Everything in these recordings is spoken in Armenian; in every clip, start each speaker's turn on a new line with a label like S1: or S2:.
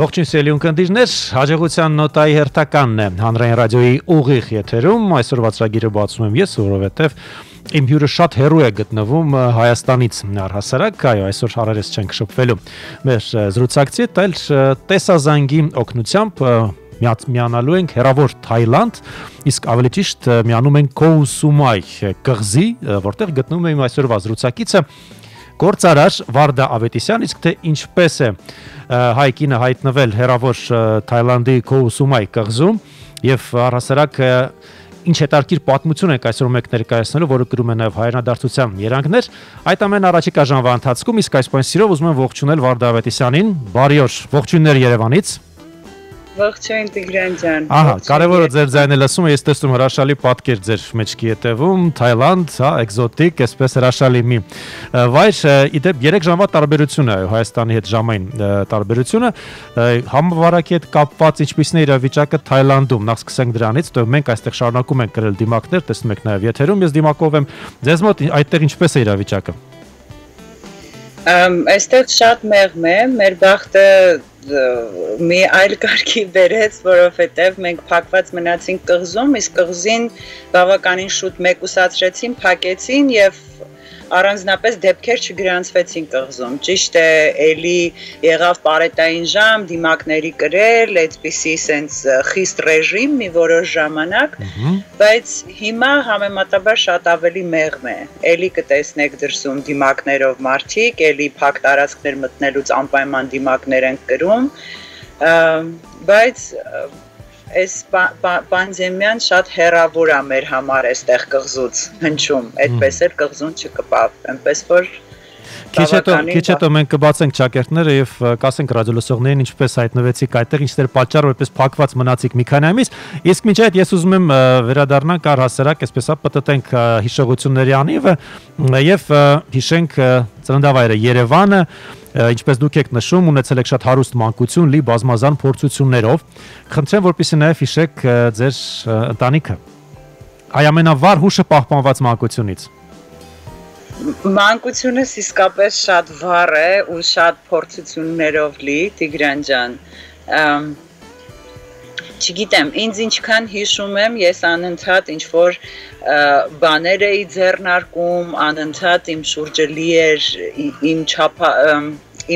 S1: Ողջույն սիրելի ունկնդիրներ, հաջողության նոտայի հերթականն է հանրային ռադիոյի ուղիղ եթերում, այսօր վաճառագիրը բացում եմ ես, որովհետև իմ հյուրը շատ հեռու է գտնվում Հայաստանից առհասարակ, այո, այսօր հարերես չենք շփվելու։ Մեր զրուցակցի տալ տեսազանգի օգնությամբ միանալու ենք հեռավոր Թայլանդ, իսկ ավելի ճիշտ միանում ենք Քոու Սումայ կղզի, որտեղ գտնվում է իմ այսօրվա զրուցակիցը գործարար Վարդա Ավետիսյան, իսկ թե ինչպես է հայկինը հայտնվել հեռավոր Թայլանդի Քոու Սումայ կղզում եւ առհասարակ ինչ հետաքրքիր պատմություն ենք այսօր մեկ ներկայացնելու, որը կրում է նաեւ հայրենադարձության երանգներ, այդ ամեն առաջիկա ժամվա ընթացքում իսկ այս պոյնտ սիրով ուզում եմ ողջունել Վարդա Ավետիսյանին, բարի օր, ողջույններ Երևանից։
S2: Ողջույն Տիգրան ջան։
S1: Ահա, կարևորը ձեր ձայնը լսում եմ, ես տեսնում հրաշալի պատկեր ձեր մեջքի հետևում, Թայլանդ, հա, էկզոտիկ, այսպես հրաշալի մի վայր, իդեպ 3 ժամվա տարբերություն է Հայաստանի հետ ժամային տարբերությունը, համավարակի հետ կապված ինչպիսին է իրավիճակը Թայլանդում, նախ սկսենք դրանից, તો մենք այստեղ շարունակում ենք գրել դիմակներ, տեսնում եք նաև եթերում, ես դիմակով եմ, ձեզ մոտ այդտեղ ինչպես է իրավիճակը։
S2: Այստեղ շատ մեղմ է, մեր բախտը մի այլ կարգի բերեց, որովհետև մենք փակված մնացինք կղզում, իսկ կղզին բավականին շուտ մեկուսացրեցին, փակեցին եւ առանձնապես դեպքեր չգրանցվեցին կղզում։ Ճիշտ է, էլի եղավ պարետային ժամ, դիմակների կրել, այդպիսի սենց խիստ ռեժիմ մի որոշ ժամանակ, բայց հիմա համեմատաբար շատ ավելի մեղմ է։ Էլի կտեսնեք դրսում դիմակներով մարդիկ, էլի փակ տարածքներ մտնելուց անպայման դիմակներ են կրում, բայց այս պանդեմիան շատ հեռավոր է մեր համար այստեղ կղզուց հնչում, այդպես էլ կղզուն չկպավ, այնպես որ
S1: Քիչ հետո մենք կբացենք ճակերտները եւ կասենք ռադիոլսողներին ինչպես հայտնվեցիք այդտեղ, ինչեր պատճառ որպես փակված մնացիք մի քանի ամիս, իսկ մինչ այդ ես ուզում եմ վերադառնանք առհասարակ այսպես պատտենք հիշողությունների անիվը եւ հիշենք ծննդավայրը Երևանը, ինչպես դուք եք նշում, ունեցել եք շատ հարուստ մանկություն, լի բազմազան փորձություններով։ Խնդրեմ, որպեսզի նաև հիշեք ձեր ընտանիքը։ Այ ամենավառ հուշը պահպանված մանկությունից։
S2: Մանկությունս իսկապես շատ վառ է ու շատ փորձություններով լի, Տիգրան ջան։ Չգիտեմ, ինձ ինչքան հիշում եմ, ես անընդհատ ինչ-որ բաներ էի ձեռնարկում, անընդհատ իմ շուրջը լի էր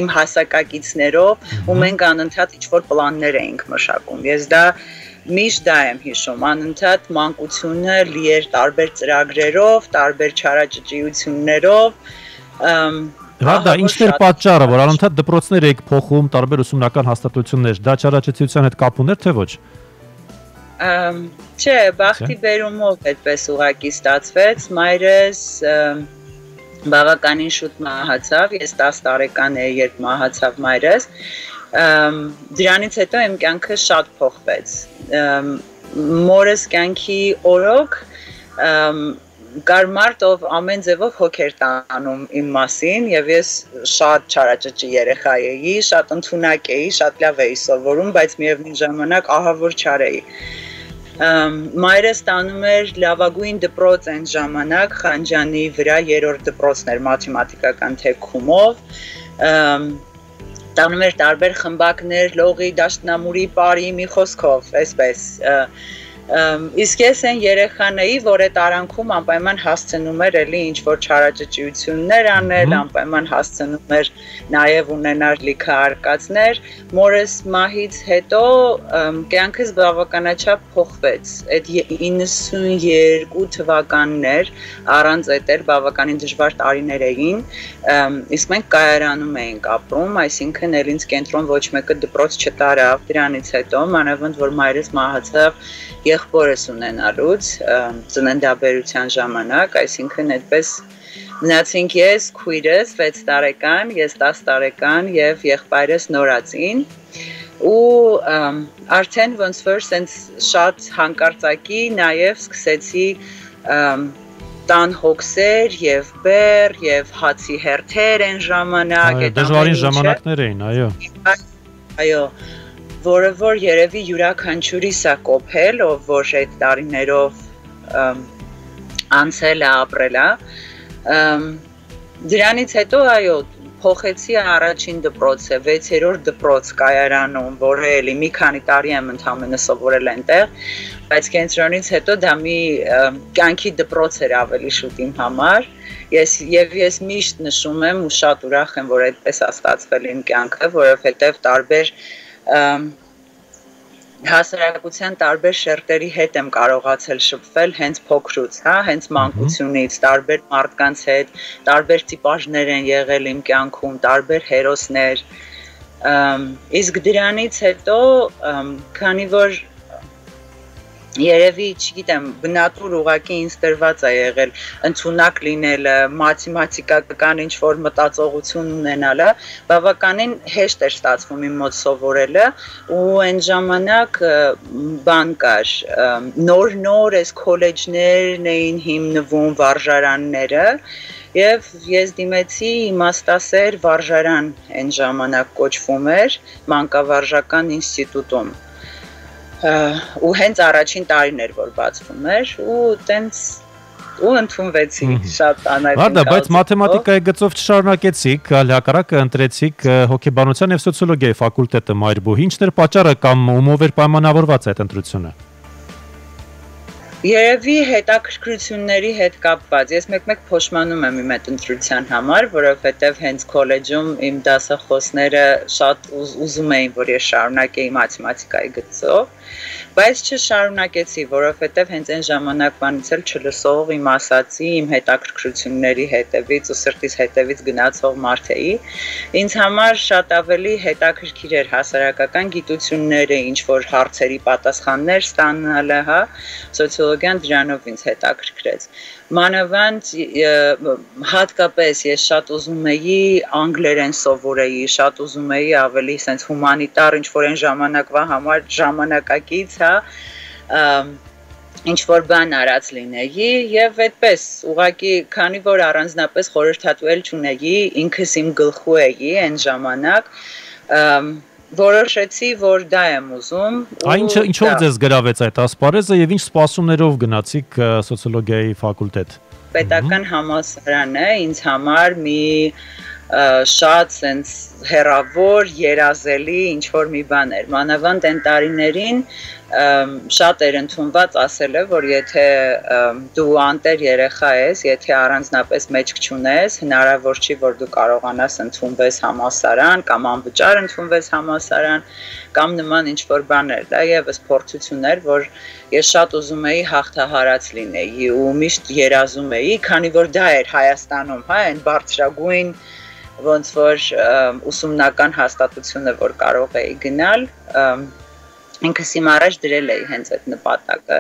S2: իմ հասակակիցներով ու մենք անընդհատ ինչ-որ պլաններ էինք մշակում։ Ես դա միշտ դա եմ հիշում, անընդհատ մանկությունը լի էր տարբեր ծրագրերով, տարբեր չարաճճիություններով։
S1: Վարդա, ինչն էր պատճառը, որ անընդհատ դպրոցներ եք փոխում, տարբեր ուսումնական հաստատություններ, դա չարաճճիության հետ կապ ուներ, թե ոչ։
S2: Չէ, բախտի բերումով այդպես ուղղակի ստացվեց, մայրս բավականին շուտ մահացավ, ես 10 տարեկան էի, երբ մահացավ մայրս, դրանից հետո իմ կյանքը շատ փոխվեց, մորս կյանքի օրոք կար մարդ, ով ամեն ձևով հոգ էր տանում իմ մասին եւ ես շատ չարաճճի երեխա էի, շատ ընդունակ էի, շատ լավ էի սովորում, բայց միևնույն ժամանակ ահավոր չար էի։ Մայրս տանում էր լավագույն դպրոց այն ժամանակ Խանջանի վրա 3-րդ դպրոցն էր մաթեմատիկական թեքումով, տանում էր տարբեր խմբակներ, լողի, դաշտնամուրի, պարի, մի խոսքով, այսպես Իսկ ես այն երեխան էի, որ այդ արանքում անպայման հասցնում էր էլի ինչ-որ չարաճճիություններ անել, անպայման հասցնում էր նաև ունենալ լիքը արկածներ, մորս մահից հետո կյանքս բավականաչափ փոխվեց, այդ 92 թվականն էր, առանց այդ էլ բավականին դժվար տարիներ էին, իսկ մենք կայարանում էինք ապրում, այսինքն էլ ինձ կենտրոն ոչ մեկը դպրոց չտարավ, դրանից հետո մանավանդ որ մայրս մահացավ եղբորս ունենալուց ծննդաբերության ժամանակ, այսինքն այդպես մնացինք ես, քույրս 6 տարեկան, ես 10 տարեկան եւ եղբայրս նորածին ու արդեն ոնց որ սենց շատ հանկարծակի նաեւ սկսեցի տան հոգսեր եւ բեր եւ հացի հերթեր են ժամանակ,
S1: այդ դժվարին ժամանակներ էին, այո։
S2: Այո, որը որ երևի յուրաքանչյուրիս է կոփել, ով որ այդ տարիներով անցել է, ապրել է։ Դրանից հետո այո, փոխեցի առաջին դպրոցը, 6-րդ դպրոց Կայարանում, որը էլի մի քանի տարի եմ ընդամենը սովորել այնտեղ, բայց կենտրոնից հետո դա մի կյանքի դպրոց էր ավելի շուտ իմ համար։ Ես միշտ նշում եմ ու շատ ուրախ եմ, որ այդպես է ստացվել իմ կյանքը, որովհետև տարբեր հասարակության տարբեր շերտերի հետ եմ կարողացել շփվել հենց փոքրուց, հա, հենց մանկությունից, տարբեր մարդկանց հետ, տարբեր տիպաժներ են եղել իմ կյանքում, տարբեր հերոսներ, իսկ դրանից հետո, քանի որ երևի, չգիտեմ, բնատուր ուղղակի ինձ տրված է եղել ընդունակ լինելը, մաթեմատիկական ինչ-որ մտածողություն ունենալը, բավականին հեշտ էր ստացվում իմ մոտ սովորելը ու այն ժամանակ բան կար, նոր այս քոլեջներն էին հիմնվում, վարժարանները և ես դիմեցի իմաստասեր վարժարան այն ժամանակ կոչվում էր մանկավարժական ինստիտուտում ու հենց առաջին տարին էր, որ բացվում էր ու ընդունվեցի շատ անհայտ։
S1: Վարդա, բայց մաթեմատիկայի գծով չշարունակեցիք, այլ հակառակը ընտրեցիք հոգեբանության և սոցիոլոգիայի ֆակուլտետը Մայրբույի։ Ինչն էր պատճառը կամ ումով էր պայմանավորված այդ ընտրությունը։
S2: Երևի հետաքրքրությունների հետ կապված, ես մեկ-մեկ փոշմանում եմ իմ այդ ընտրության համար, որովհետև հենց քոլեջում իմ դասախոսները շատ ուզում էին, որ ես շարունակեի մաթեմատիկայի գծով, բայց չշարունակեցի, որովհետև հենց այն ժամանակվանից էլ չլսող իմ ասացի, իմ հետաքրքրությունների հետևից ու սրտիս հետևից գնացող մարդ էի, ինձ համար շատ ավելի հետաքրքիր էր հասարակական գիտությունները, ինչ-որ հարցերի պատասխաններ ստանալը, հա, սոցիոլոգիան դրանով ինձ հետաքրքրեց։ Մանավանդ հատկապես ես շատ ուզում էի անգլերեն սովորեի, շատ ուզում էի ավելի սենց հումանիտար, ինչ-որ այն ժամանակվա համար ժամանակակից, հա, ինչ-որ բան արած լինեի և այդպես, ուղղակի, քանի որ առանձնապես խորհրդատու չունեի, ինքս իմ գլխու էի այն ժամանակ, որոշեցի, որ դա եմ ուզում։
S1: Ինչով ձեզ գրավեց այդ ասպարեզը և ինչ սպասումներով գնացիք սոցիոլոգիայի ֆակուլտետ։
S2: Պետական համալսարանը ինձ համար մի շատ սենց հեռավոր, երազելի ինչ-որ մի բան էր։ Մանավանդ այն տարիներին շատ էր ընդունված ասել է, որ եթե դու անտեր երեխա ես, եթե առանձնապես մեջք չունես, հնարավոր չի, որ դու կարողանաս ընդունվես համալսարան կամ անվճար ընդունվես համալսարան կամ նման ինչ-որ բաներ։ Դա ևս փորձություն էր, որ ես շատ ուզում էի հաղթահարած լինեի ու միշտ երազում էի, քանի որ դա էր Հայաստանում, հա, այն բարձրագույն ոնց որ ուսումնական հաստատությունը, որ կարող էի գնալ, ինքս իմ առաջ դրել էի հենց այդ նպատակը։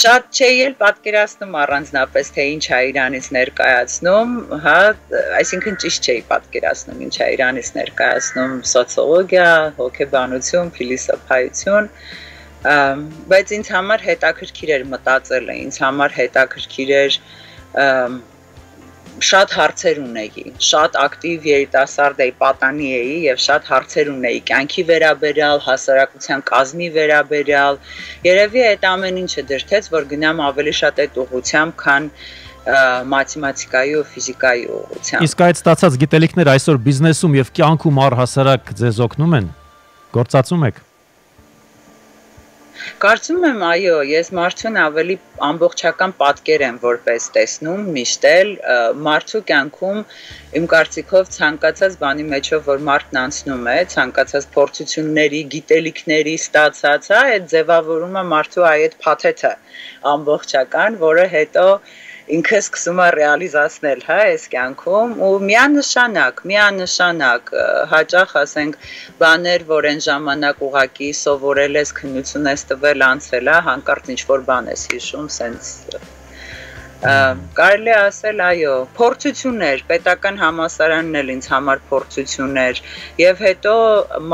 S2: Շատ չէի էլ պատկերացնում առանձնապես, թե ինչ է իրանից ներկայացնում, հա, այսինքն ճիշտ չէի պատկերացնում, ինչ է իրանից ներկայացնում սոցիոլոգիա, հոգեբանություն, փիլիսոփայություն, բայց ինձ համար հետաքրքիր էր մտածելը, ինձ համար հետաքրքիր էր շատ հարցեր ունեի, շատ ակտիվ երիտասարդ էի, պատանի էի և շատ հարցեր ունեի, կյանքի վերաբերյալ, հասարակության կազմի վերաբերյալ, երևի այդ ամեն ինչը դրդեց, որ գնամ ավելի շատ այդ ուղղությամբ, քան մաթեմատիկայի ու ֆիզիկայի ուղղությամբ։
S1: Իսկ այդ ստացած գիտելիքները այսօր բիզնեսում և կյանքում առհասարակ ձեզ օգնում են, գործածում եք։
S2: Կարծում եմ, այո, ես մարդուն ավելի ամբողջական պատկեր եմ որպես տեսնում, միշտ էլ մարդու կյանքում իմ կարծիքով ցանկացած բանի մեջով, որ մարդն անցնում է, ցանկացած փորձությունների, գիտելիքների ստացած, հա, այդ ձևավորումը մարդու այդ փաթեթը ամբողջական, որը հետո ինքը սկսում է ռեալիզացնել, հա, այս կյանքում ու միանշանակ հաճախ ասենք բաներ, որ այն ժամանակ ուղակի սովորել ես, քննություն ես տվել, անցել, հա, հանկարծ ինչ-որ բան ես հիշում, սենց կարելի ասել, այո, փորձություններ, պետական համալսարանն էլ ինձ համար փորձություններ և հետո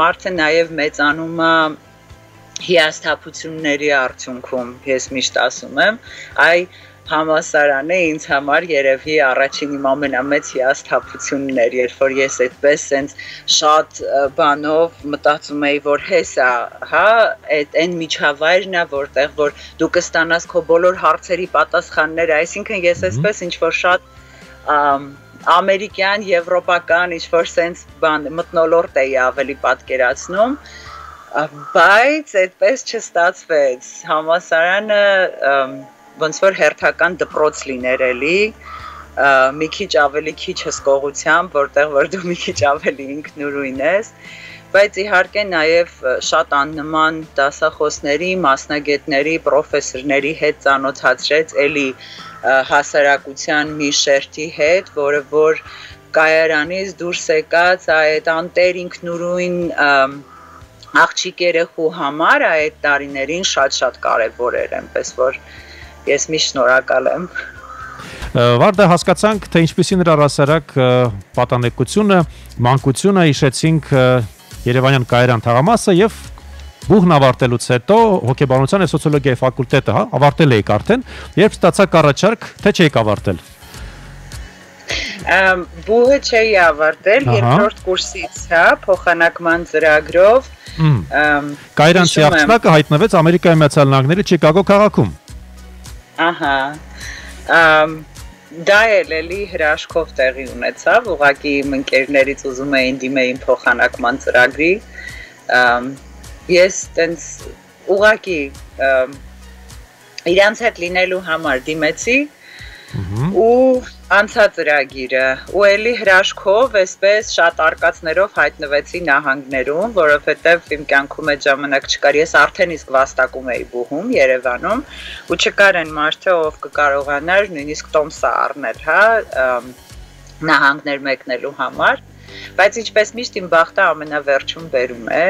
S2: մարդը նաև մեծանում է հիասթափությունների արդյունքում, ես միշտ ասում եմ, համալսարանը ինձ համար երևի առաջին իմ ամենամեծ հիասթափությունն էր, երբ որ ես այդպես սենց շատ բանով մտածում էի, որ հեսա, հա, այն միջավայրն է, որտեղ որ դու կստանաս քո բոլոր հարցերի պատասխանները, այսինքն ես այսպես ինչ որ շատ ամերիկյան, եվրոպական ինչ-որ sense բան մթնոլորտ էի ավելի պատկերացնում, բայց այդպես չստացվեց։ Համալսարանը ոնց որ հերթական դպրոց լիներ էլի, մի քիչ ավելի քիչ հսկողությամբ, որտեղ որ դու մի քիչ ավելի ինքնուրույն ես, բայց իհարկե նաև շատ աննման դասախոսների, մասնագետների, պրոֆեսորների հետ ծանոթացրեց էլի հասարակության մի շերտի հետ, որը որ կայարանից դուրս եկած այդ անտեր ինքնուրույն աղջիկ երեխու համար այդ տարիներին շատ կարևոր էր, այնպես որ ես միշտ շնորհակալ եմ։
S1: Վարդա, հասկացանք, թե ինչպիսին էր առհասարակ պատանեկությունը, մանկությունը, հիշեցինք Երևանյան կայարան թաղամասը եւ բուհն ավարտելուց հետո հոգեբանության եւ սոցիոլոգիայի ֆակուլտետը, ավարտել եք արդեն, երբ ստացաք առաջարկ, թե չեք ավարտել։
S2: Բուհը չէի ավարտել, երկրորդ կուրսից, փոխանակման ծրագրով։
S1: Կայարանցի աղջնակը հայտնվեց Ամերիկայի Միացյալ Նահանգների Չիկագո քաղաքում։ Ահա։
S2: Դա էլի հրաշքով տեղի ունեցավ, ուղղակի իմ ընկերներից ուզում էին դիմեին փոխանակման ծրագրի։ Ես տենց ուղղակի իրանց հետ լինելու համար դիմեցի ու անցա ծրագիրը ու էլի հրաշքով այսպես շատ արկածներով հայտնվեցի նահանգներում, որովհետև իմ կյանքում այդ ժամանակ չկար, ես արդեն իսկ վաստակում էի բուհում Երևանում ու չկար այն մարդը, ով կկարողանար նույնիսկ տոմսը առնել, նահանգներ մեկնելու համար, բայց ինչպես միշտ իմ բախտը ամենավերջում բերում է,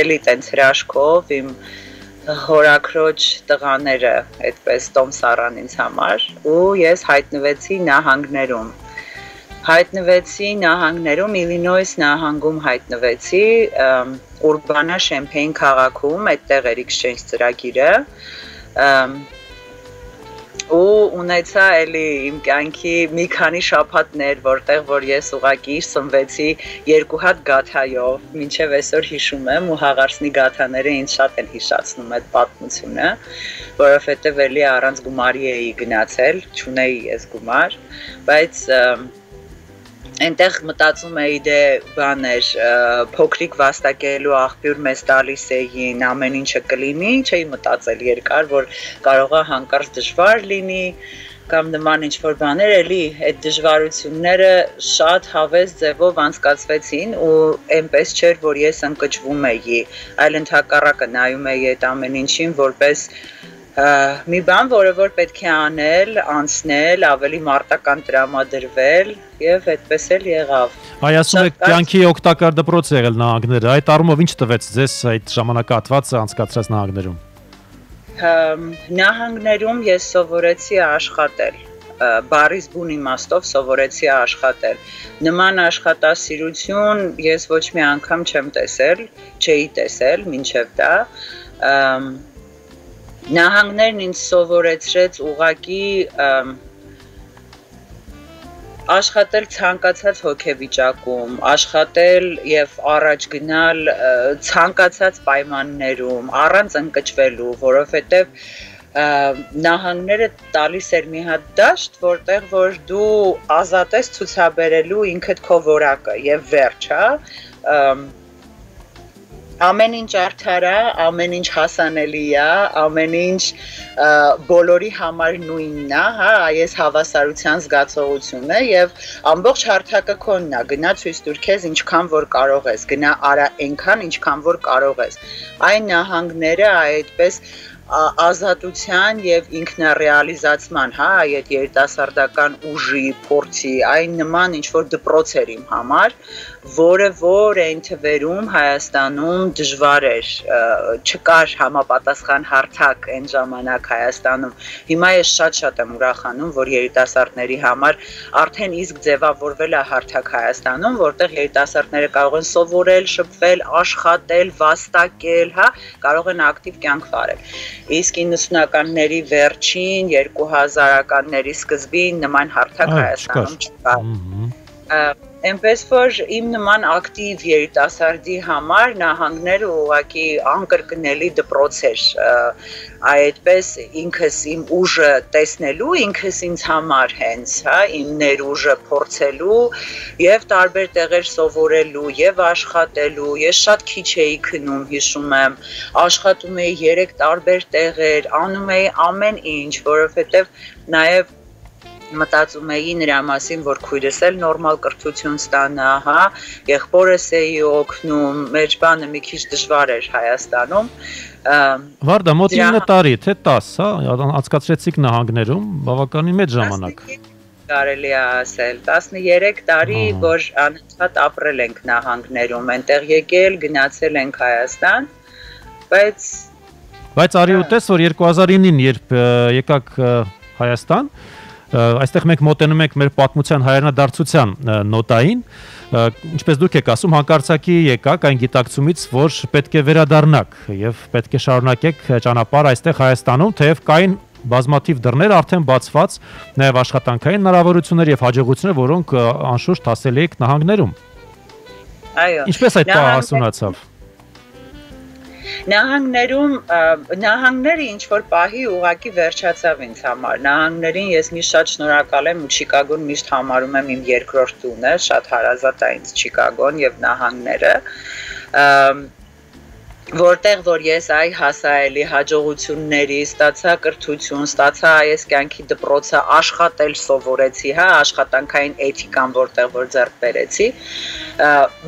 S2: էլի տենց հրաշքով իմ հորաքրոջ տղաները այդպես տոմս առան ինձ համար ու ես հայտնվեցի նահանգներում, Իլինոյս նահանգում հայտնվեցի, Ուրբանա Շեմփեին քաղաքում, այդտեղ էր exchange ծրագիրը ու ունեցա էլի իմ կյանքի մի քանի շաբաթներ, որտեղ որ ես ուղղակի սնվեցի 2 հատ գաթայով, մինչև այսօր հիշում եմ ու հաղարցնի գաթաները ինձ շատ են հիշացնում այդ պատմությունը, որովհետև էլի առանց գումարի էի գնացել, չունեի ես գումար, բայց այնտեղ մտածում էի դե բաներ, փոքրիկ վաստակելու աղբյուր մեզ տալիս էին, ամեն ինչը կլինի, չէի մտածել երկար, որ կարող է հանկարծ դժվար լինի, կամ նման ինչ-որ բաներ, էլի այդ դժվարությունները շատ հավես ձևով անցկացվեցին ու այնպես չէր, որ ես ընկճվում էի, այլ ընդհակառակը նայում էի այդ ամեն ինչին, որպես մի բան, որը որ պետք է անել, անցնել, ավելի մարտական տրամադրվել եւ այդպես էլ եղավ։
S1: Այ ասում եք կյանքի օգտակար դպրոց եղել նահանգները, այդ առումով ինչ տվեց ձեզ այդ ժամանակահատվածը անցկացրած նահանգներում։
S2: Նահանգներում ես սովորեցի աշխատել, բառից բուն իմաստով սովորեցի աշխատել։ Նման աշխատասիրություն ես ոչ մի անգամ չէի տեսել մինչև դա։ Նահանգներն ինձ սովորեցրեց ուղղակի աշխատել ցանկացած հոգեվիճակում, աշխատել եւ առաջ գնալ ցանկացած պայմաններում, առանց ընկճվելու, որովհետեւ նահանգները տալիս էր մի հատ դաշտ, որտեղ որ դու ազատ ես ցուցաբերելու ինքդ քո որակը եւ վերջ, ամեն ինչ արդար է, ամեն ինչ հասանելի է, ամեն ինչ բոլորի համար նույնն է, այս հավասարության զգացողությունն է եւ ամբողջ հարթակը քոնն է, գնա ցույց տուր քեզ ինչքան որ կարող ես, գնա արա այնքան ինչքան որ կարող ես։ Այն նահանգները այդպես ազատության եւ ինքնառեալիզացման, այդ երիտասարդական ուժի, փորձի, այն նման ինչ որ դպրոց էր իմ համար, որը որ այն թվերում Հայաստանում դժվար էր, չկար համապատասխան հարթակ այն ժամանակ Հայաստանում։ Հիմա ես շատ եմ ուրախանում, որ երիտասարդների համար արդեն իսկ ձևավորվել է հարթակ Հայաստանում, որտեղ երիտասարդները կարող են սովորել, շփվել, աշխատել, վաստակել, կարող են ակտիվ կյանք վարել։ Իսկ 90-ականների վերջին, 2000-ականների սկզբին նման հարթակ Հայաստանում չկար։ Այնպես որ իմ նման ակտիվ երիտասարդի համար նահանգները ուղղակի անկրկնելի դպրոց էր, այդպես ինքս իմ ուժը տեսնելու, ինքս ինձ համար հենց, հա, իմ ներուժը փորձելու եւ տարբեր տեղեր սովորելու եւ աշխատելու։ Ես շատ քիչ էի քնում, հիշում եմ, աշխատում էի 3 տարբեր տեղեր, անում էի ամեն ինչ, որովհետեւ նաեւ մտածում էի նրա մասին, որ քույրս էլ նորմալ կրթություն ստանա, հա, եղբորս էի օգնում, մեր բանը մի քիչ դժվար էր Հայաստանում։
S1: Վարդա, մոտ 9 տարի, թե 10, հա, անցկացրեցիք նահանգներում, բավականին մեծ ժամանակ։
S2: Կարելի է ասել, 13 տարի, որ անընդհատ ապրել ենք նահանգներում, այնտեղ եկել, գնացել ենք Հայաստան,
S1: բայց արի ուտես, որ 2009-ին երբ եկաք Հայաստան, այստեղ մենք մոտենում ենք մեր պատմության հայրենադարձության նոտային, ինչպես դուք եք ասում, հանկարծակի եկաք այն գիտակցումից, որ պետք է վերադառնաք եւ պետք է շարունակեք ճանապարհ այստեղ Հայաստանում, թեև կային բազմաթիվ դռներ արդեն բացված, նաեւ աշխատանքային հնարավորություններ եւ հաջողություններ, որոնք անշուշտ հասել եք նահանգներում։
S2: Այո։
S1: Ինչպես այդ պահը հասունացավ։
S2: Նահանգները ինչ որ պահի ուղակի վերջացավ ինձ համար։ Նահանգներին ես միշտ շատ շնորհակալ եմ ու Չիկագոն միշտ համարում եմ իմ երկրորդ տունը, շատ հարազատ է ինձ Չիկագոն եւ նահանգները, որտեղ որ ես այ հասայելի հաջողությունների ստացա կրթություն, ստացա այս կյանքի դպրոցը, աշխատել սովորեցի, հա, աշխատանքային էթիկան որտեղ որ ձեռք բերեցի,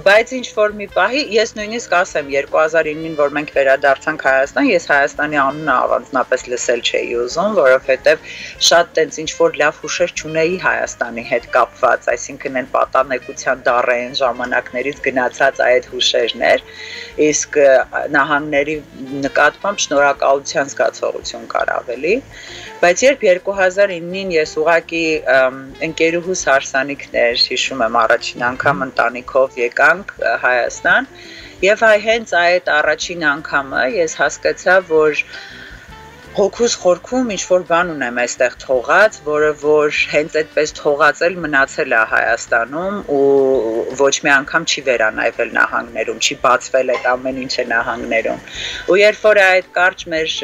S2: բայց ինչ որ մի պահի ես նույնիսկ ասեմ 2009-ին որ մենք վերադարձանք Հայաստան, ես Հայաստանի անունը առանձնապես լսել չէի ուզում, որովհետև շատ տենց ինչ որ լավ հուշեր չունեի Հայաստանի հետ կապված, այսինքն այն պատանեկության դառային ժամանակներից գնացած այդ հուշերն էր, իսկ նահանգների նկատմամբ շնորհակալության զգացողություն կար ավելի, բայց երբ 2009-ին ես ուղղակի ընկերուհուս հարսանիքներ, հիշում եմ առաջին անգամ ընտանիքով եկանք Հայաստան, եւ հենց այդ առաջին անգամը ես հասկացա, որ հոգուս խորքում ինչ-որ բան ունեմ այստեղ թողած, որը որ հենց այդպես թողածել մնացել է Հայաստանում ու ոչ մի անգամ չի վերանայվել նահանգներում, չի բացվել այդ ամեն ինչը նահանգներում։ Ու երբ որ այդ կարճ մեր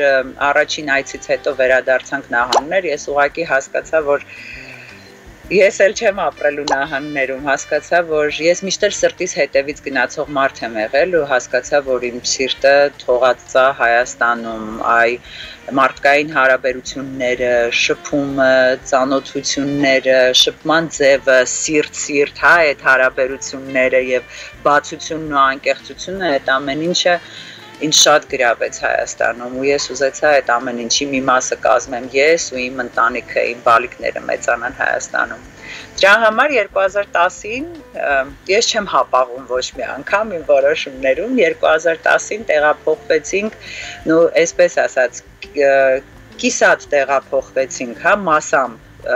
S2: առաջին այցից հետո վերադարձանք նահանգներ, ես ուղղակի հասկացա, որ ես էլ չեմ ապրելու նահանգներում, հասկացա, որ ես միշտ սրտիս հետևից գնացող մարդ եմ եղել ու հասկացա, որ իմ սիրտը թողած է Հայաստանում, այ մարդկային հարաբերությունները, շփումը, ծանոթությունները, շփման ձևը, սիրտ, հա, այդ հարաբերությունները եւ բացությունն ու անկեղծությունը, այդ ամեն ինչը ինձ շատ գրավեց Հայաստանում ու ես ուզեցա այդ ամեն ինչի մի մասը կազմեմ ես ու իմ ընտանիքը, իմ բալիկները մեծանան Հայաստանում։ Դրա համար 2010-ին ես չեմ հապաղում ոչ մի անգամ իմ որոշումներում, 2010-ին տեղափոխվեցինք, նո այսպես ասած, կիսատ տեղափոխվեցինք, հա, մասամբ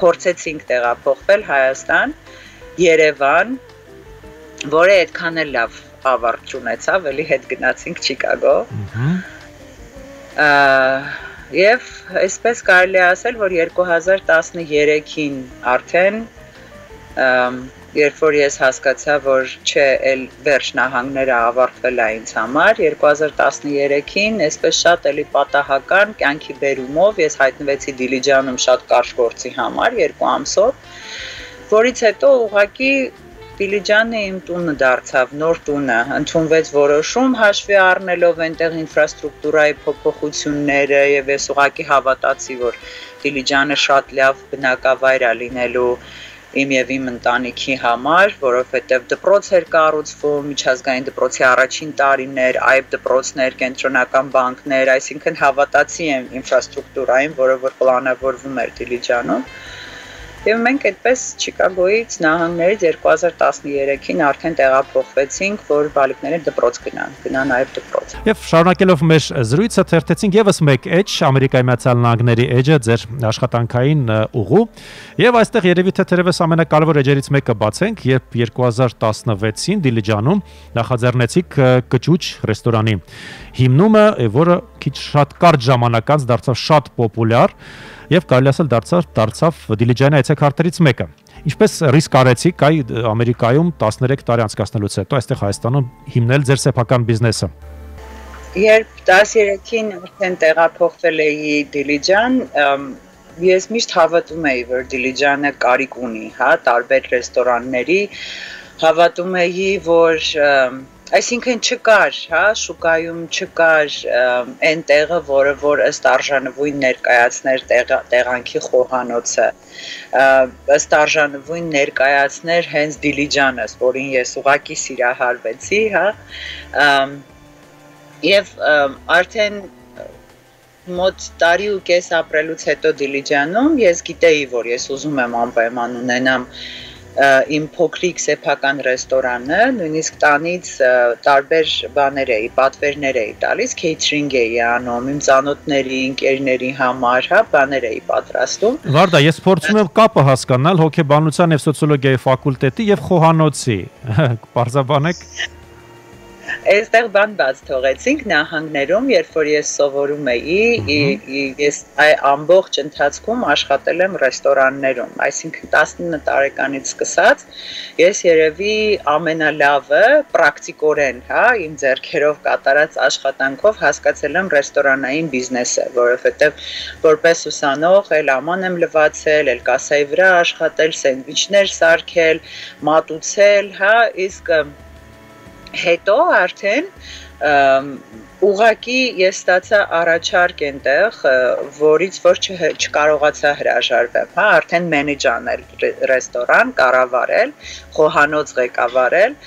S2: փորձեցինք տեղափոխվել Հայաստան, Երևան, որը այդքան էլ լավ ավարտ ունեցավ, էլի հետ գնացինք Չիկագո։ Եվ այսպես կարելի ասել, որ 2013-ին արդեն, երբ որ ես հասկացա, որ չէ, էլ վերջ նահանգները ավարտվել է ինձ համար, 2013-ին այսպես շատ էլի պատահական կյանքի բերումով ես հայտնվեցի Դիլիջանում շատ կարճ գործի համար 2 ամսով, որից հետո ուղղակի Դիլիջանը իմ տունը դարձավ, նոր տունը, ընդունվեց որոշում հաշվի առնելով այնտեղ ինֆրաստրուկտուրայի փոփոխությունները եւ ես ուղղակի հավատացի, որ Դիլիջանը շատ լավ բնակավայր է լինելու իմ եւ իմ ընտանիքի համար, որովհետեւ դպրոց էր կառուցվում, միջազգային դպրոցի առաջին տարիներ, այբ դպրոցներ, կենտրոնական բանկներ, այսինքն հավատացի եմ ինֆրաստրուկտուրային, որը որ պլանավորվում էր Դիլիջանում։ Եվ մենք այդպես Չիկագոյից նահանգներից 2013-ին արդեն տեղափոխվեցինք, որ բալիկները դպրոց գնան այբ դպրոց։
S1: Եվ շարունակելով մեր զրույցը թերթեցինք եւս մեկ էջ, Ամերիկայի Միացյալ Նահանգների էջը, ձեր աշխատանքային ուղու, եւ այստեղ երևի թե թերևս ամենակարևոր էջերից մեկը բացենք, երբ 2016-ին Դիլիջանում նախաձեռնեցիք կճուճ ռեստորանի հիմնումը, որը քիչ շատ կարճ ժամանակ անց դարձավ շատ պոպուլյար եւ կարելի ասել դարձավ Դիլիջանի այցեքարտերից մեկը։ Ինչպես ռիսկ արեցիք այ Ամերիկայում 13 տարի անցկացնելուց հետո այստեղ Հայաստանում հիմնել ձեր սեփական բիզնեսը։
S2: Երբ 13-ին արդեն տեղափոխվել էի Դիլիջան, ես միշտ հավատում էի, որ Դիլիջանը կարիք ունի, հա, տարբեր ռեստորանների, հավատում էի, որ այսինքն չկար, հա, շուկայում չկար այն տեղը, որ ըստ արժանվույն ներկայացներ տեղանքի խոհանոցը, ըստ արժանվույն ներկայացներ հենց Դիլիջանս, որին ես ուղղակի սիրահարվեցի, հա, եւ արդեն մոտ տարի ու կես ապրելուց հետո Դիլիջանում ես գիտեի, որ ես ուզում եմ անպայման ունենամ իմ փոքրիկ սեփական ռեստորանը, նույնիսկ տանից տարբեր բաներ էի, պատվերներ էի տալիս, քեյթրինգ էի անում, իմ ծանոթների, ընկերների համար, հա, բաներ էի պատրաստում։
S1: Վարդա, ես փորձում եմ կապը հասկանալ հոգեբանության եւ սոցիոլոգիայի ֆակուլտետի եւ խոհանոցի։ Պարզաբանեք։
S2: Այստեղ բան բաց թողեցինք նահանգներում, երբ որ ես սովորում էի, ես ամբողջ ընթացքում աշխատել եմ ռեստորաններում, այսինքն 19 տարեկանից սկսած, ես երևի ամենալավը պրակտիկորեն, հա, իմ ձեռքերով կատարած աշխատանքով հասկացել եմ ռեստորանային բիզնեսը, որովհետև որպես ուսանող էլ աման եմ լվացել, էլ կասայի վրա աշխատել, սենդվիչներ սարքել, մատուցել, հա, իսկ հետո արդեն ուղղակի ես ստացա առաջարկ այնտեղ, որից որ չկարողացա հրաժարվեմ, հա, արդեն մենեջ անել ռեստորան, կառավարել, խոհանոց ղեկավարել,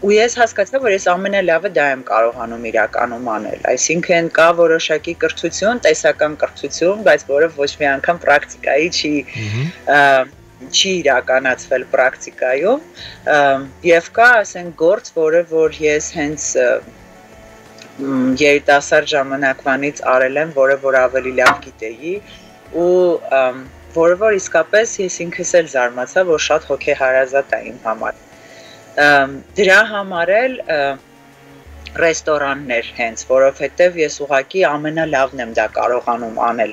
S2: ու ես հասկացա, որ ես ամենալավը դա եմ կարողանում իրականում անել, այսինքն կա որոշակի կրթություն, տեսական կրթություն, բայց որը ոչ մի անգամ պրակտիկայի չի իրականացվել պրակտիկայում եւ կա, ասենք, գործ, որ ես հենց երիտասարդ ժամանակվանից արել եմ, որ ավելի լավ գիտեի ու որ իսկապես ես ինքս էլ զարմացա, որ շատ հոգեհարազատ է իմ համար։ Դրա համար էլ ռեստորաններ հենց, որովհետեւ ես ուղղակի ամենալավն եմ դա կարողանում անել։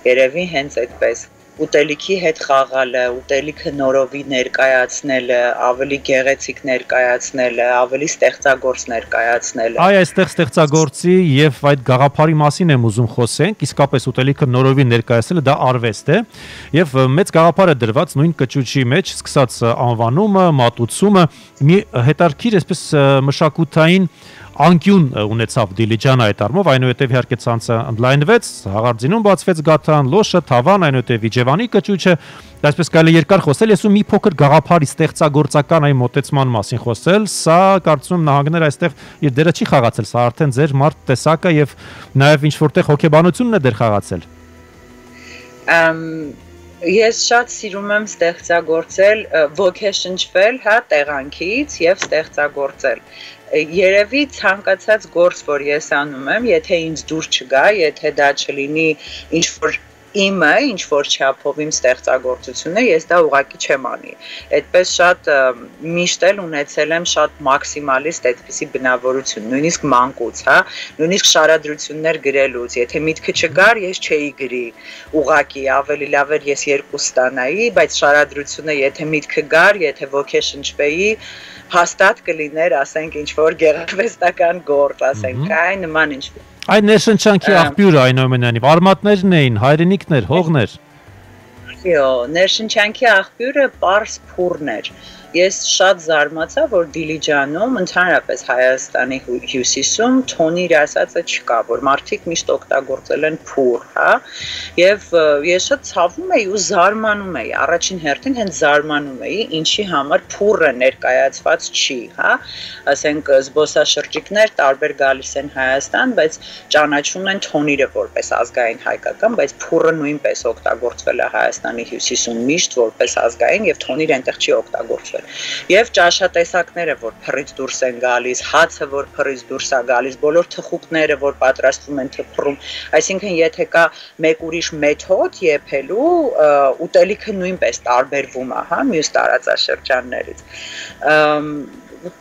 S2: Երևի հենց այդպես ուտելիքի հետ խաղալը, ուտելիքը նորովի ներկայացնելը, ավելի գեղեցիկ ներկայացնելը, ավելի ստեղծագործ ներկայացնելը։
S1: Այ այստեղ ստեղծագործի եւ այդ գաղափարի մասին եմ ուզում խոսենք, իսկապես ուտելիքը նորովի ներկայացնելը դա արվեստ է եւ մեծ գաղափար է դրված նույն կճուճի մեջ, սկսած անվանումը, մատուցումը, մի հետարքիր այսպես մշակութային անկյուն ունեցավ Դիլիջանը այդ առումով, այնուհետև իհարկե ցանցը ընդլայնվեց, հաղարձինում բացվեց գաթան, լոշը, թավան, այնուհետև Իջևանի կճուճը, այսպես կարելի երկար խոսել, ես ու մի փոքր գաղափարի ստեղծագործական այն մոտեցման մասին խոսել, սա կարծում եմ նահանգները այստեղ իր դերը չի խաղացել, սա արդեն ձեր մարդ տեսակը եւ նաեւ ինչ որտեղ հոգեբանությունն է դեր խաղացել։
S2: Ես շատ սիրում եմ ստեղծագործել, ոգեշնչվել, հա, տեղանքից եւ ստեղծագործել։ Երևի ցանկացած գործ, որ ես անում եմ, եթե ինձ դուր չգա, եթե դա չլինի ինչ-որ իմը, ինչ-որ չափով իմ ստեղծագործությունը, ես դա ուղղակի չեմ անի։ Այդպես շատ միշտ էլ ունեցել եմ շատ մաքսիմալիստ այդպիսի բնավորություն, նույնիսկ մանկուց, հա, նույնիսկ շարադրություններ գրելուց, եթե միտքը չգար, ես չէի գրի, ուղղակի ավելի լավ էր ես երկու ստանայի, բայց շարադրությունը եթե միտքը գար, եթե ոգեշնչվեի, հաստատ կլիներ, ասենք, ինչ-որ գեղարվեստական գործ, ասենք, այն նման ինչ-որ։
S1: Այդ ներշնչանքի աղբյուրը այնուամենայնիվ արմատներն էին, հայրենիքներ, հողներ։
S2: Այո, ներշնչանքի աղբյուրը պարզ փուռն էր։ Ես շատ զարմացա, որ Դիլիջանում, ընդհանրապես Հայաստանի հյուսիսում թոնիր ասածը չկա, որ մարդիկ միշտ օգտագործել են փուռ, հա, եւ ես շատ ցավում էի ու զարմանում էի, առաջին հերթին հենց զարմանում էի, ինչի համար փուռը ներկայացված չի, հա, ասենք զբոսաշրջիկներ տարբեր գալիս են Հայաստան, բայց ճանաչում են թոնիրը որպես ազգային հայկական, բայց փուռը նույնպես օգտագործվել է Հայաստանի հյուսիսում միշտ որպես ազգային եւ թոնիրը այնտեղ չի օգտագործվել։ Եվ ճաշատեսակները, որ փռից դուրս են գալիս, հացը, որ փռից դուրս է գալիս, բոլոր թխուկները, որ պատրաստվում են թփռում, այսինքն եթե կա մեկ ուրիշ մեթոդ եփելու, ուտելիքը նույնպես տարբերվում է, հա, մյուս տարածաշրջաններից։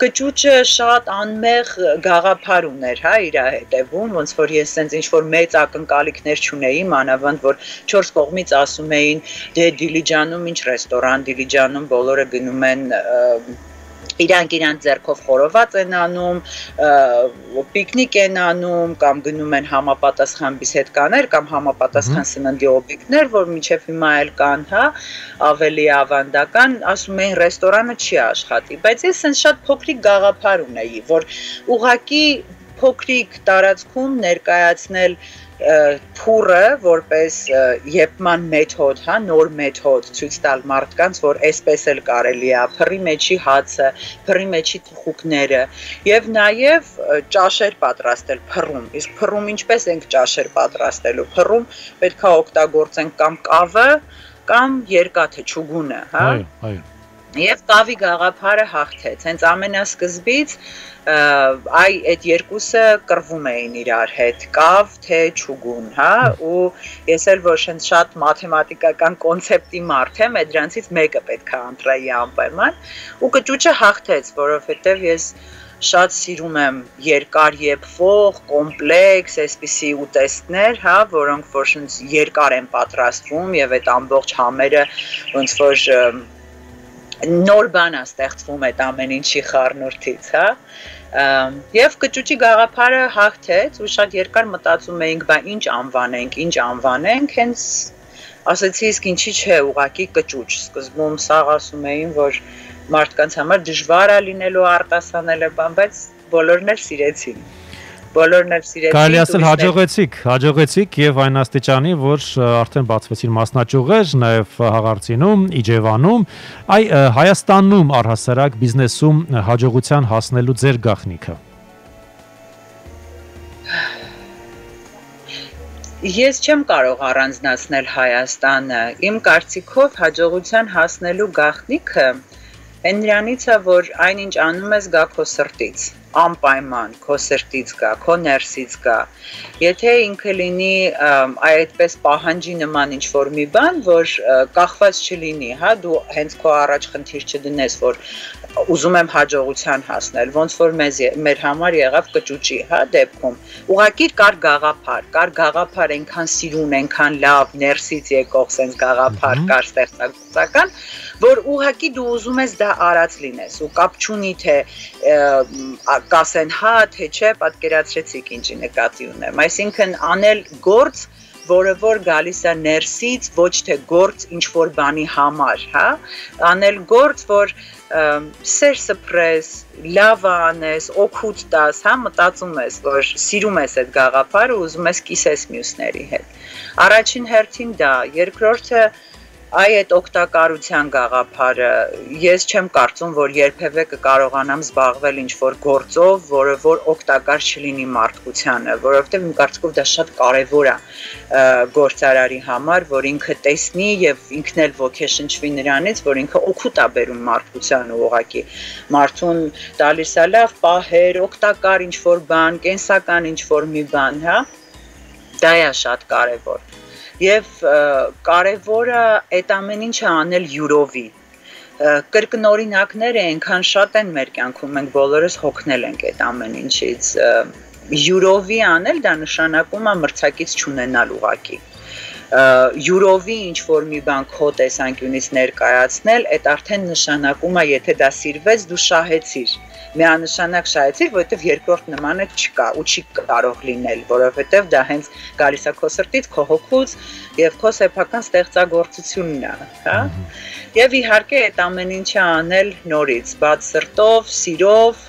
S2: կճուճը շատ անմեղ գաղափար ուներ, հա, իր հետևում, ոնց որ ես sense ինչ որ մեծ ակնկալիքներ չունեի, մանավանդ որ 4 կողմից ասում էին, դե Դիլիջանում ինչ ռեստորան, Դիլիջանում բոլորը գնում են իրանք ձեռքով խորոված են անում, պիկնիկ են անում, կամ գնում են համապատասխան բիսեդկաներ կամ համապատասխան սննդի օբյեկտներ, որ մինչև հիմա էլ կան, հա, ավելի ավանդական, ասում էին ռեստորանը չի աշխատի, բայց ես ինձ շատ փոքրիկ գաղափար ունեի, որ ուղղակի փոքրիկ տարածքում ներկայացնել փուրը որպես եփման մեթոդ, հա, նոր մեթոդ ցույց տալ մարդկանց, որ այսպես էլ կարելի է փռի մեջի հացը, փռի մեջի թխուկները եւ նաեւ ճաշեր պատրաստել փռում։ Իսկ փռում ինչպես ենք ճաշեր պատրաստելու։ Փռում պետքա օգտագործենք կամ կավը կամ երկաթը, չուգունը, հա։
S1: Այո։
S2: Եվ կավի գաղափարը հաղթեց։ Հենց ամենասկզբից այդ երկուսը կռվում էին իրար հետ, կավ թե չուգուն, հա, ու ես էլ որ շատ մաթեմատիկական կոնցեպտի մարդ եմ, այդ դրանցից մեկը պետք է ընտրեի անպայման, ու կճուճը հաղթեց, որովհետև ես շատ սիրում եմ երկար եփվող, կոմպլեքս, այսպիսի ուտեստներ, հա, որոնք որ երկար են պատրաստվում եւ այդ ամբողջ համերը ոնց որ նոր բան է ստեղծվում այդ ամեն ինչի խառնուրդից, հա, եւ կճուճի գաղափարը հաղթեց ու շատ երկար մտածում էինք, բա ինչ անվանենք, հենց ասացի իսկ ինչի՞ չէ, ուղակի կճուճ, սկզբում սաղ ասում էին, որ մարդկանց համար դժվար է լինելու արտասանելը բան, բայց բոլորն էլ սիրեցին։
S1: Կարելի ասել հաջողեցիք եւ այն աստիճանի, որ արդեն բացվեցին մասնաճյուղեր նաեւ Հաղարծինում, Իջևանում, Հայաստանում առհասարակ բիզնեսում հաջողության հասնելու ձեր գաղտնիքը։
S2: Ես չեմ կարող առանձնացնել Հայաստանը, իմ կարծիքով հաջողության հասնելու գաղտնիքը այն նրանից է, որ այնինչ անում ես գա քո սրտից, անպայման քո սրտից գա, քո ներսից գա։ Եթե ինքը լինի այդպես պահանջի նման ինչ-որ մի բան, որ կախված չլինի, հա, դու հենց քո առաջ խնդիր չդնես, որ ուզում եմ հաջողության հասնել, ոնց որ մեր համար եղավ կճուճի, հա, դեպքում։ Ուղղակի կար գաղափար, այնքան սիրուն, այնքան լավ, ներսից եկող sense գաղափար կար ստեղծագործական, որ ուղղակի դու ուզում ես դա արած լինես, ու կապ չունի թե կասեն հա, թե չէ, պատկերացրեցիք ինչի նկատի ունեմ, այսինքն անել գործ, որը որ գալիս է ներսից, ոչ թե գործ ինչ-որ բանի համար, հա, անել գործ, որ սեր սփռես, լավ անես, օգուտ տաս, հա, մտածում ես, որ սիրում ես այդ գաղափարը, ուզում ես կիսես մյուսների հետ։ Առաջին հերթին դա, երկրորդը այդ օգտակարության գաղափարը, ես չեմ կարծում, որ երբևէ կկարողանամ զբաղվել ինչ-որ գործով, որը որ օգտակար չլինի մարդկությանը, որովհետև իմ կարծիքով դա շատ կարևոր է գործարարի համար, որ ինքը տեսնի եւ ինքն էլ ոգեշնչվի նրանից, որ ինքը օգուտ է բերում մարդկությանը ուղղակի, մարդուն տալիս է լավ պահեր, օգտակար ինչ-որ բան, կենսական ինչ-որ մի բան, հա, դա է շատ կարևոր։ Եվ կարևորը այդ ամեն ինչը անել յուրովի, կրկնօրինակները այնքան շատ են մեր կյանքում, մենք բոլորս հոգնել ենք այդ ամեն ինչից, յուրովի անել դա նշանակում է մրցակից չունենալ ուղղակի, յուրովի ինչ-որ մի բան քո տեսանկյունից ներկայացնել, այդ արդեն նշանակում է, եթե դա սիրվեց, դու շահեցիր, միանշանակ շահեցիր, որովհետև երկրորդ նմանը չկա ու չի կարող լինել, որովհետև դա հենց գալիս է քո սրտից, քո հոգուց եւ քո սեփական ստեղծագործությունն է, հա։ Եվ իհարկե այդ ամեն ինչը անել նորից, բաց սրտով, սիրով,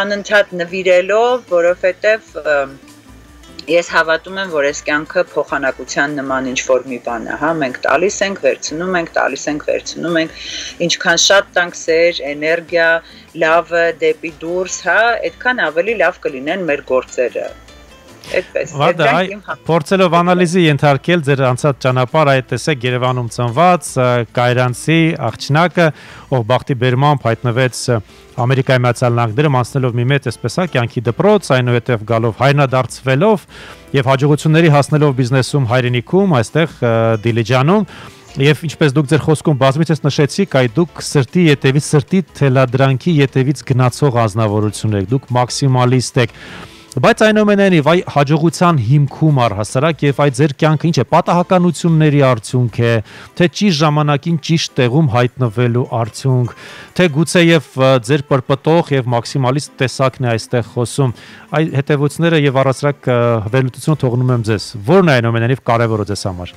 S2: անընդհատ նվիրելով, որովհետև ես հավատում եմ, որ այս կյանքը փոխանակության նման ինչ-որ մի բան է, հա, մենք տալիս ենք, վերցնում ենք, ինչքան շատ տանք սեր, էներգիա, լավը դեպի դուրս, հա, այդքան ավելի լավ կլինեն մեր գործերը։ Այդպես։
S1: Փորձելով անալիզի ենթարկել ձեր անցած ճանապարհը, այդ տեսեք Երևանում ծնված կայրանցի աղջնակը, ով բախտի բերմամբ հայտնվեց Ամերիկայի Միացյալ Նահանգներում, անցնելով մի մեծ այսպես է կյանքի դպրոց, այնուհետև գալով հայրենադարձվելով եւ հաջողությունների հասնելով բիզնեսում հայրենիքում, այստեղ Դիլիջանում, Եվ ինչպես դուք ձեր խոսքում բազմիցս նշեցիք, այ դուք սրտի ետևից, սրտի թելադրանքի ետևից գնացող ազնվորություն եք, դուք մաքսիմալիստ եք։ Բայց այնուամենայնիվ այ հաջողության հիմքում առհասարակ եւ այդ ձեր կյանքը ինչ է, պատահականությունների արդյունք է, թե ճիշտ ժամանակին ճիշտ տեղում հայտնվելու արդյունք, թե գուցե եւ ձեր պրպտող եւ մաքսիմալիստ տեսակն է այստեղ խոսում։ Այ հետեւությունները եւ առհասարակ վերլուծությունը թողնում եմ ձեզ։ Որն է այնուամենայնիվ կարեւորը ձեզ համար։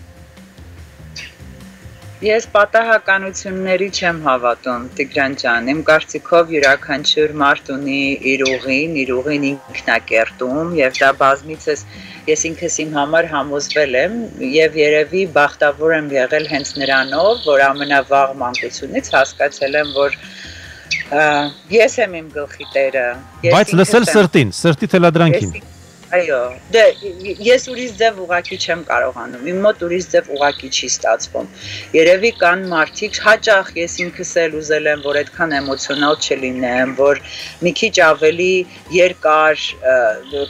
S2: Ես պատահականությունների չեմ հավատում, Տիգրան ջան, իմ կարծիքով յուրաքանչյուր մարդ ունի իր ուղին ինքնակերտում եւ դա բազմիցս ես ինքս իմ համար համոզվել եմ եւ երևի բախտավոր եմ եղել հենց նրանով, որ ամենավաղ մանկությունից հասկացել եմ, որ ես եմ իմ գլխի տերը։
S1: Բայց լսել սրտի թելադրանքին։
S2: Այո, դե ես ուրիշ ձև ուղակի չեմ կարողանում, իմ մոտ ուրիշ ձև ուղակի չի ստացվում։ Երևի կան մարդիկ, հաճախ ես ինքս էլ ուզել եմ, որ այդքան էմոցիոնալ չլինեմ, որ մի քիչ ավելի երկար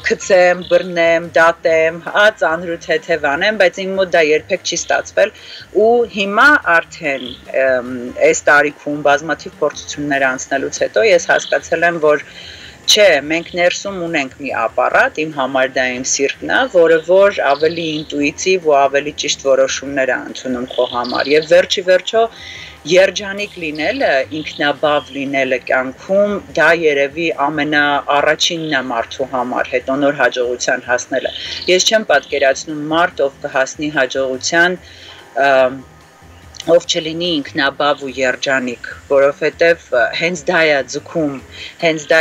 S2: գցեմ, բռնեմ, դատեմ, ծանրութ թեթև անեմ, բայց իմ մոտ դա երբեք չի ստացվել ու հիմա արդեն այս տարիքում բազմաթիվ փորձություններ անցնելուց հետո ես հասկացել եմ, որ Չէ, մենք ներսում ունենք մի ապարատ, իմ համար դա իմ սիրտն է, որը որ ավելի ինտուիտիվ ու ավելի ճիշտ որոշումներ է ընդունում քո համար։ Եվ վերջի վերջո երջանիկ լինելը, ինքնաբավ լինելը կյանքում դա երևի ամենաառաջինն է մարդու համար, հետո նոր հաջողության հասնելը։ Ես չեմ պատկերացնում մարդ, ով կհասնի հաջողության, ով չլինի ինքնաբավ ու երջանիկ, որովհետև հենց դա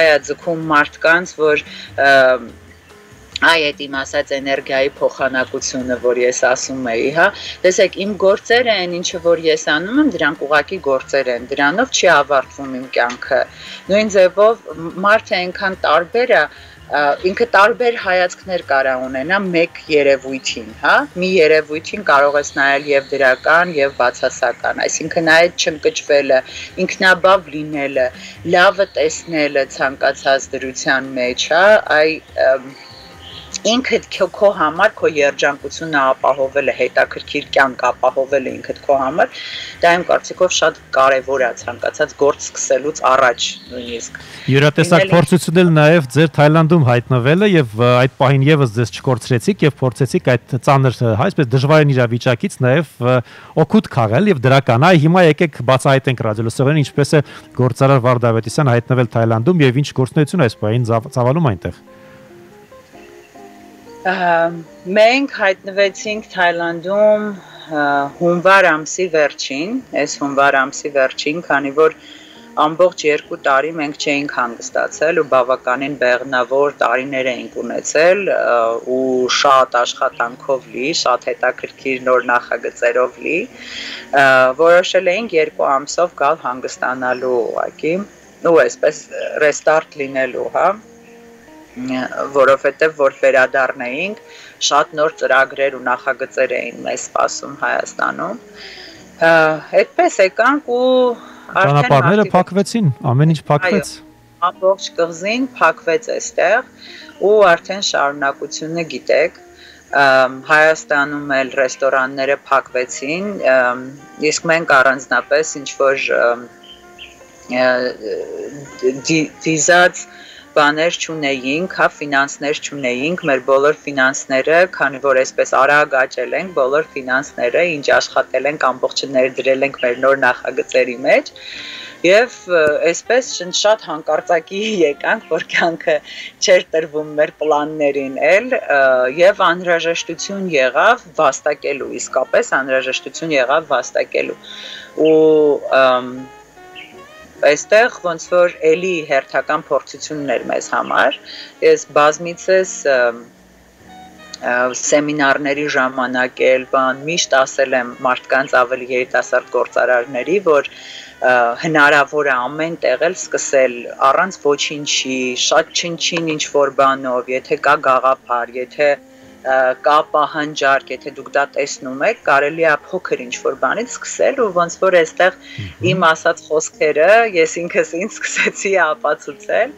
S2: է ձգում մարդկանց, որ այդ իմ ասած էներգիայի փոխանակությունը, որ ես ասում էի, հա, տեսեք, իմ գործերը են, ինչը որ ես անում եմ, դրանք ուղղակի գործեր են, դրանով չի ավարտվում իմ կյանքը։ Նույն ձևով մարդը այնքան տարբեր է, ինքը տարբեր հայացքներ կարա ունենա մեկ երևույթին, հա, մի երևույթին կարող ես նայել եւ դրական եւ բացասական, այսինքն այդ չընկճվելը, ինքնաբավ լինելը, լավը տեսնելը ցանկացած դրության մեջ, հա, ինքդ քո համար քո երջանկությունը ապահովելը, հետաքրքիր կյանք ապահովելը ինքդ քո համար, դա իմ կարծիքով շատ կարևոր է ցանկացած գործ սկսելուց առաջ նույնիսկ։
S1: Յուրատեսակ փորձությունն էլ նաև ձեր Թայլանդում հայտնվելը եւ այդ պահին եւս ձեզ չկորցրեցիք եւ փորձեցիք այդ ծանր, այսպես դժվարին իրավիճակից նաև օգուտ քաղել եւ դրական։ Այ հիմա եկեք բացահայտենք ռադիոլսողերին ինչպես է գործարար Վարդ Ավետիսյան հայտնվել Թայլանդում եւ ինչ գործունեություն այս պահին ծավալում այնտեղ։
S2: Մենք հայտնվեցինք Թայլանդում հունվար ամսի վերջին, քանի որ ամբողջ 2 տարի մենք չէինք հանգստացել ու բավականին բեղմնավոր տարիներ էինք ունեցել ու շատ աշխատանքով լի, շատ հետաքրքիր նոր նախագծերով լի, որոշել էինք 2 ամսով գալ հանգստանալու ուղղակի ու այսպես ռեստարտ լինելու, հա, որովհետև որ վերադառնայինք, շատ նոր ծրագրեր ու նախագծեր էին մեզ սպասում Հայաստանում։ Այդպես եկանք ու
S1: ճանապարհները փակվեցին, ամեն ինչ փակվեց։
S2: Ամբողջ կղզին փակվեց այստեղ ու արդեն շարունակությունը գիտեք։ Հայաստանում էլ ռեստորանները փակվեցին, իսկ մենք առանձնապես ինչ որ դիզած բաներ չունեինք, հա, ֆինանսներ չունեինք, մեր բոլոր ֆինանսները, քանի որ այսպես արագ աճել ենք, բոլոր ֆինանսները, ինչ աշխատել ենք, ամբողջը ներդրել ենք մեր նոր նախագծերի մեջ, եւ այսպես շատ հանկարծակի եկանք, որ կյանքը չէր տրվում մեր պլաններին էլ, եւ անհրաժեշտություն եղավ վաստակելու, իսկապես անհրաժեշտություն եղավ վաստակելու, ու այստեղ ոնց որ էլի հերթական փորձություններ մեզ համար, ես բազմիցս սեմինարների ժամանակ էլ միշտ ասել եմ մարդկանց ավելի երիտասարդ գործարարների, որ հնարավոր է ամեն տեղ էլ սկսել առանց ոչինչի, շատ չնչին ինչ որ բանով, եթե կա գաղափար, եթե կա պահանջարկ, եթե դուք դա տեսնում եք, կարելի է փոքր ինչ-որ բանից սկսել ու ոնց որ այստեղ իմ ասած խոսքերը ես ինքս ինձ սկսեցի ապացուցել,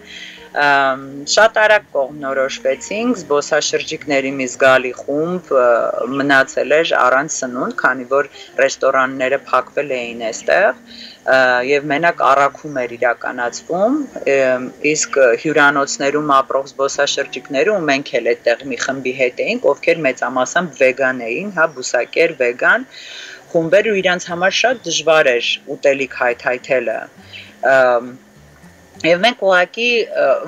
S2: Շատ արագ կողմնորոշվեցինք, զբոսաշրջիկների մի զգալի խումբ մնացել էր առանց սնունդ, քանի որ ռեստորանները փակվել էին այստեղ եւ մենակ առաքում էր իրականացվում, իսկ հյուրանոցներում ապրող զբոսաշրջիկները ու մենք էլ այդտեղ մի խմբի հետ էինք, ովքեր մեծամասամբ վեգան էին, հա, բուսակեր, վեգան խումբեր ու իրանց համար շատ դժվար էր ուտելիք հայթայթելը Եվ մենք ուղղակի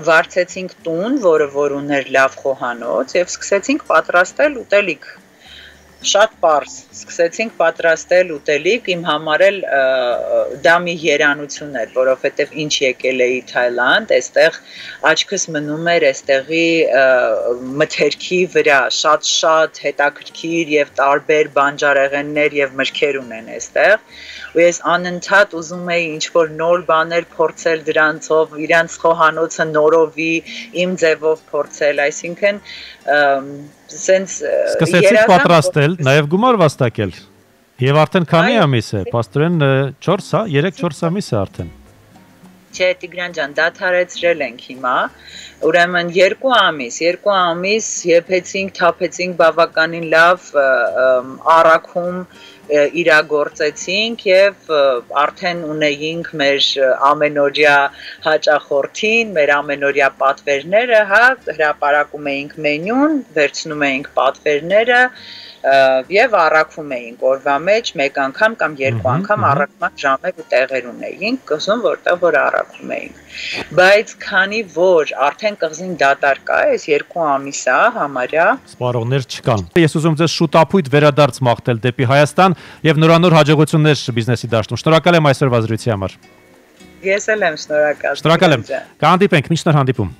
S2: վարձեցինք տուն, որը որ ուներ լավ խոհանոց եւ սկսեցինք պատրաստել ուտելիք Շատ պարզ, սկսեցինք պատրաստել ուտելիք, իմ համար էլ դա մի երանություն էր, որովհետև ինչ եկել էի Թայլանդ, այստեղ աչքս մնում էր այստեղի մթերքի վրա, շատ հետաքրքիր եւ տարբեր բանջարեղեններ եւ մրգեր ունեն այստեղ, ու ես անընդհատ ուզում էի ինչ-որ նոր բաներ փորձել դրանցով, իրանց խոհանոցը նորովի, իմ ձևով փորձել, այսինքն
S1: Սկսեցիք պատրաստել, նաև գումար վաստակել։ Եվ արդեն քանի ամիս է, պաստորեն 4, 3-4 ամիս է արդեն։
S2: Չէ, Տիգրան ջան, դադարեցրել ենք հիմա։ Ուրեմն 2 ամիս եփեցինք, թափեցինք բավականին լավ առաքում իրագործեցինք եւ արդեն ունեինք մեր ամենօրյա հաճախորդին, մեր ամենօրյա պատվերները, հա, հրապարակում էինք մենյուն, վերցնում էինք պատվերները եւ առաքվում էինք օրվա մեջ մեկ անգամ կամ երկու անգամ առաքման ժամեր ու տեղեր ունեինք, կսում որտեղ որ առաքվում էինք։ Բայց քանի որ արդեն կղզին դատարկ է, այս 2 ամիս է համարյա
S1: սպառողներ չկան։ Ես ուզում ձեզ շուտապույտ վերադարձ մաղթել դեպի Հայաստան եւ նորանոր հաջողություններ բիզնեսի դաշտում։ Շնորհակալ եմ այսօրվա զրույցի համար։
S2: Ես էլ եմ շնորհակալ։
S1: Շնորհակալ եմ։ Կհանդիպենք, մինչ նոր հանդիպում։